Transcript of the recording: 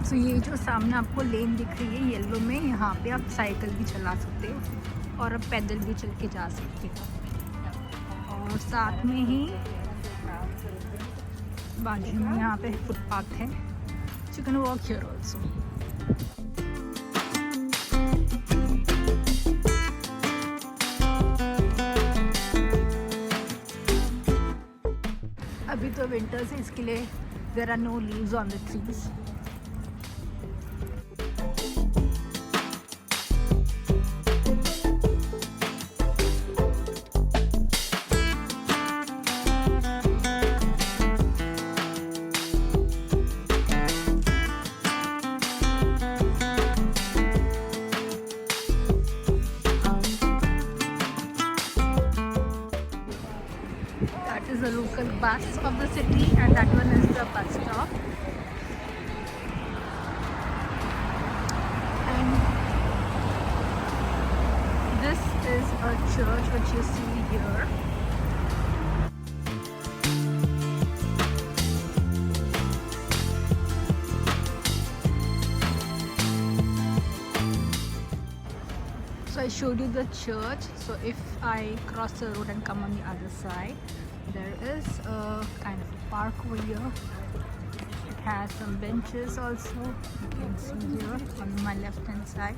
तो ये जो सामने आपको लेन दिख रही है येलो में, यहाँ पे आप साइकिल भी चला सकते हो और आप पैदल भी चल के जा सकते हो। और साथ में ही बाजू में यहाँ पे फुटपाथ है, you can walk here also. अभी तो विंटर्स है, इसके लिए there are no leaves on the trees. That is the local bus of the city, and that one is the bus stop. And this is a church which you see here. So I showed you the church. So if I cross the road and come on the other side, there is a kind of a park over here. It has some benches also, you can see here on my left hand side.